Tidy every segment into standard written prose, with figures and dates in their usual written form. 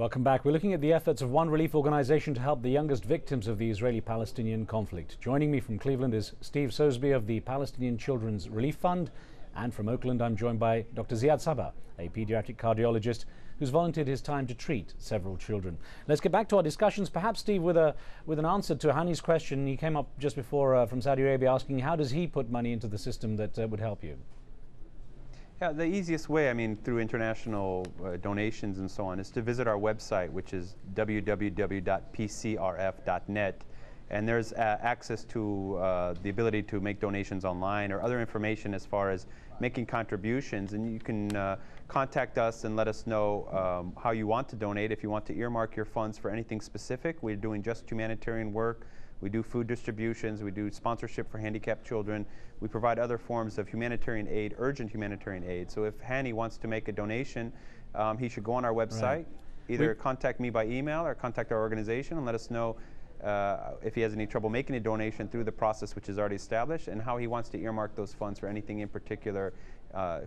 Welcome back. We're looking at the efforts of one relief organization to help the youngest victims of the Israeli-Palestinian conflict. Joining me from Cleveland is Steve Sosebee of the Palestinian Children's Relief Fund. And from Oakland, I'm joined by Dr. Ziad Sabah, a pediatric cardiologist who's volunteered his time to treat several children. Let's get back to our discussions. Perhaps, Steve, with an answer to Hani's question. He came up just before from Saudi Arabia asking how does he put money into the system that would help you? Yeah, the easiest way, I mean, through international donations and so on, is to visit our website, which is www.pcrf.net. And there's access to the ability to make donations online or other information as far as making contributions. And you can contact us and let us know how you want to donate. If you want to earmark your funds for anything specific, we're doing just humanitarian work. We do food distributions, we do sponsorship for handicapped children, we provide other forms of humanitarian aid, urgent humanitarian aid. So if Hani wants to make a donation, he should go on our website, right. Either contact me by email or contact our organization and let us know if he has any trouble making a donation through the process which is already established, and how he wants to earmark those funds for anything in particular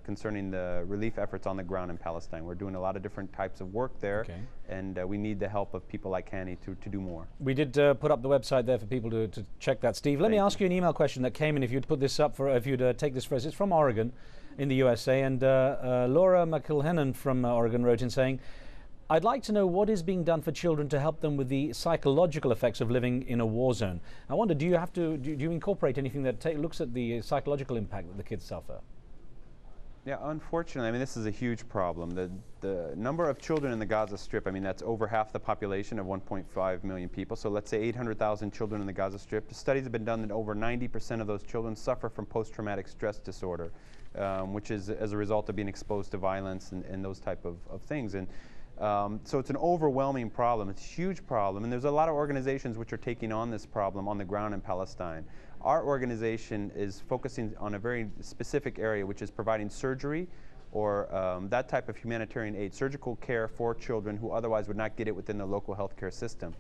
concerning the relief efforts on the ground in Palestine. We're doing a lot of different types of work there, okay. And we need the help of people like Hani to do more. We did put up the website there for people to check that. Steve, let me ask you an email question that came in, if you'd put this up, if you'd take this for us. It's from Oregon in the USA, and Laura McIlhennan from Oregon wrote in saying, I'd like to know what is being done for children to help them with the psychological effects of living in a war zone. I wonder, do you incorporate anything that looks at the psychological impact that the kids suffer? Yeah, unfortunately, I mean, this is a huge problem. The number of children in the Gaza Strip, I mean, that's over half the population of 1.5 million people. So let's say 800,000 children in the Gaza Strip. The studies have been done that over 90% of those children suffer from post-traumatic stress disorder, which is as a result of being exposed to violence and those type of things. And so it's an overwhelming problem. It's a huge problem, and there's a lot of organizations which are taking on this problem on the ground in Palestine. Our organization is focusing on a very specific area, which is providing surgery or that type of humanitarian aid, surgical care for children who otherwise would not get it within the local healthcare system.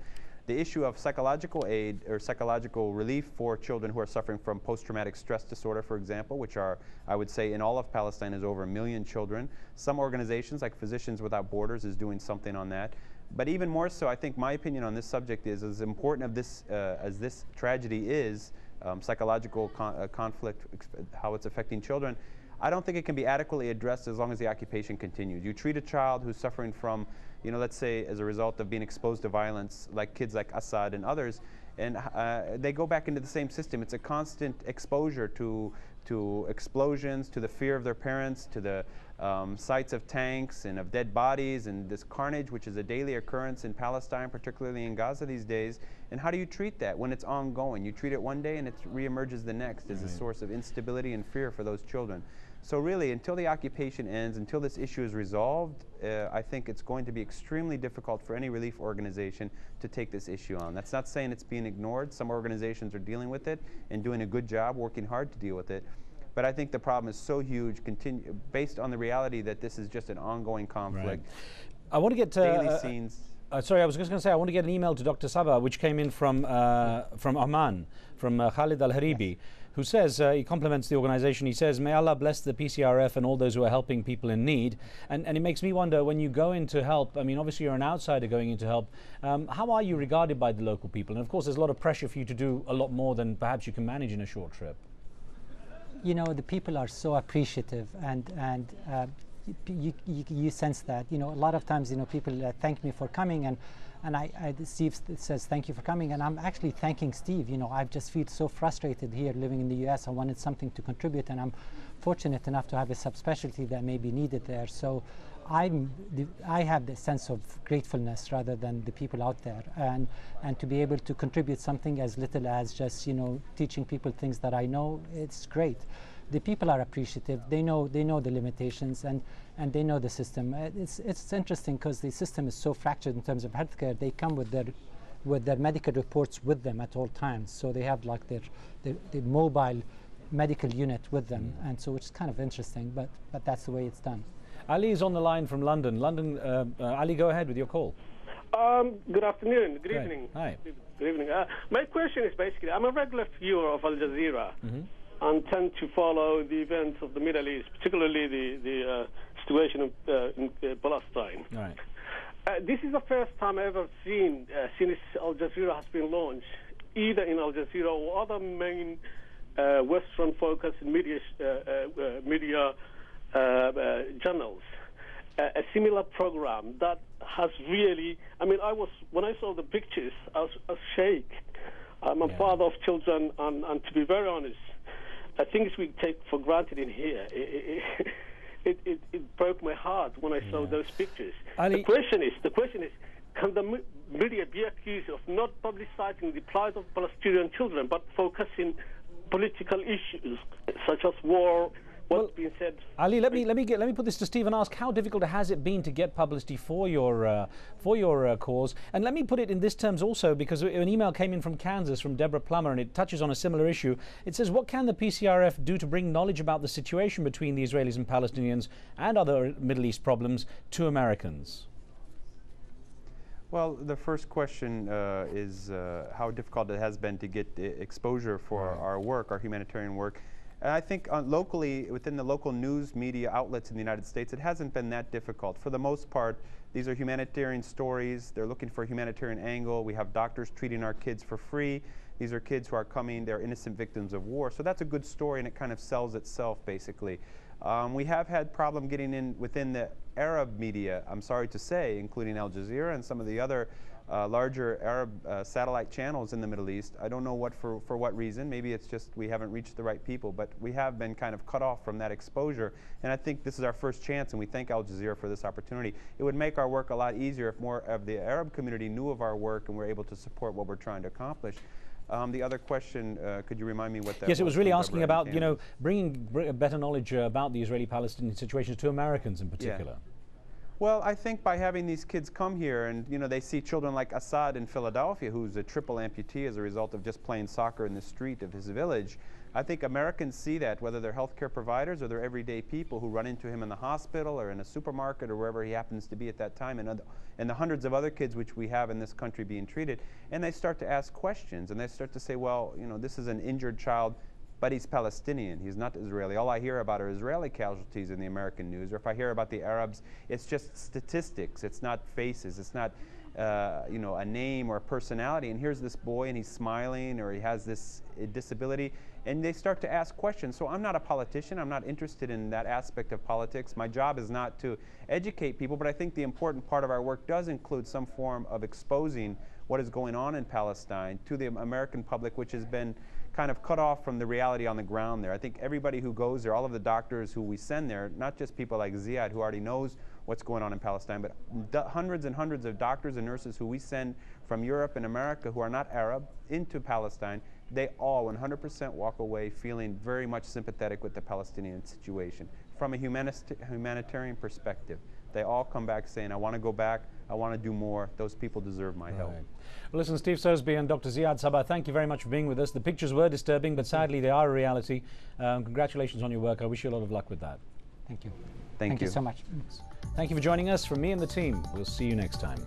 The issue of psychological aid or psychological relief for children who are suffering from post-traumatic stress disorder, for example, which are, I would say, in all of Palestine is over 1 million children. Some organizations like Physicians Without Borders is doing something on that. But even more so, I think my opinion on this subject is, as important of this, as this tragedy is, psychological conflict, how it's affecting children, I don't think it can be adequately addressed as long as the occupation continues. You treat a child who's suffering from, you know, let's say as a result of being exposed to violence, like kids like Assad and others, and they go back into the same system. It's a constant exposure to explosions, to the fear of their parents, to the sights of tanks and of dead bodies, and this carnage which is a daily occurrence in Palestine, particularly in Gaza these days. And how do you treat that when it's ongoing? You treat it one day and it reemerges the next as a source of instability and fear for those children. So really, until the occupation ends, until this issue is resolved, I think it's going to be extremely difficult for any relief organization to take this issue on. That's not saying it's being ignored. Some organizations are dealing with it and doing a good job, working hard to deal with it. But I think the problem is so huge, based on the reality that this is just an ongoing conflict. Right. I want to get daily scenes. Sorry, I was just going to say, I want to get an email to Dr. Sabah, which came in from Oman, from Khalid Al-Haribi, yes, who says, he compliments the organization. He says, may Allah bless the PCRF and all those who are helping people in need. And it makes me wonder, when you go in to help, I mean, obviously you're an outsider going in to help, how are you regarded by the local people? And of course, there's a lot of pressure for you to do a lot more than perhaps you can manage in a short trip. You know, the people are so appreciative, and you sense that. You know, a lot of times, you know, people thank me for coming, and Steve says thank you for coming, and I'm actually thanking Steve. You know, I just feel so frustrated here living in the U.S. I wanted something to contribute, and I'm fortunate enough to have a subspecialty that may be needed there. So I have the sense of gratefulness rather than the people out there, and to be able to contribute something as little as just, you know, teaching people things that I know, it's great. The people are appreciative. They know the limitations, and they know the system. It's interesting because the system is so fractured in terms of healthcare. They come with their medical reports with them at all times, so they have like their mobile medical unit with them, and so it's kind of interesting. But that's the way it's done. Ali is on the line from London. Ali, go ahead with your call. Good afternoon. Good evening. Hi. Good evening. My question is basically, I'm a regular viewer of Al Jazeera, and tend to follow the events of the Middle East, particularly the situation in Palestine. Right. This is the first time I've ever seen since Al Jazeera has been launched, either in Al Jazeera or other main Western-focused media journals, a similar program that has really. I mean, when I saw the pictures, I was shaken. I'm a father of children, and to be very honest, things we take for granted in here. It broke my heart when I saw those pictures. Ali, the question is, can the media be accused of not publicizing the plight of Palestinian children, but focusing political issues such as war? What's being said? Ali, let me put this to Steve and ask, how difficult has it been to get publicity for your cause? And let me put it in this terms also, because an email came in from Kansas from Deborah Plummer, and it touches on a similar issue. It says, what can the PCRF do to bring knowledge about the situation between the Israelis and Palestinians and other Middle East problems to Americans? Well, the first question is how difficult it has been to get exposure for our work, our humanitarian work. And I think locally, within the local news media outlets in the United States, it hasn't been that difficult. For the most part, these are humanitarian stories. They're looking for a humanitarian angle. We have doctors treating our kids for free. These are kids who are coming, they're innocent victims of war. So that's a good story, and it kind of sells itself, basically. We have had problem getting in within the Arab media, I'm sorry to say, including Al Jazeera and some of the other larger Arab satellite channels in the Middle East. I don't know for what reason. Maybe it's just we haven't reached the right people, but we have been kind of cut off from that exposure. And I think this is our first chance, and we thank Al Jazeera for this opportunity. It would make our work a lot easier if more of the Arab community knew of our work and were able to support what we're trying to accomplish. The other question, could you remind me what that was? Yes, it was really asking about, bringing better knowledge about the Israeli-Palestinian situation to Americans in particular. Yeah. Well, I think by having these kids come here and, they see children like Assad in Philadelphia, who's a triple amputee as a result of just playing soccer in the street of his village. I think Americans see that, whether they're healthcare providers or they're everyday people who run into him in the hospital or in a supermarket or wherever he happens to be at that time, and the hundreds of other kids which we have in this country being treated. And they start to ask questions, and they start to say, well, this is an injured child, but he's Palestinian, he's not Israeli. All I hear about are Israeli casualties in the American news, or if I hear about the Arabs, it's just statistics, it's not faces, it's not a name or a personality. And here's this boy and he's smiling, or he has this disability, and they start to ask questions. So I'm not a politician, I'm not interested in that aspect of politics. My job is not to educate people, but I think the important part of our work does include some form of exposing what is going on in Palestine to the American public, which has been kind of cut off from the reality on the ground there. I think everybody who goes there, all of the doctors who we send there, not just people like Ziad who already knows what's going on in Palestine, but hundreds and hundreds of doctors and nurses who we send from Europe and America who are not Arab into Palestine, they all 100% walk away feeling very much sympathetic with the Palestinian situation from a humanitarian perspective. They all come back saying, I want to go back, I want to do more, those people deserve my help. Well, listen, Steve Sosebee and Dr. Ziad Sabah, thank you very much for being with us. The pictures were disturbing, but sadly they are a reality. Congratulations on your work. I wish you a lot of luck with that. Thank you. Thank you so much. Thank you for joining us. From me and the team, we'll see you next time.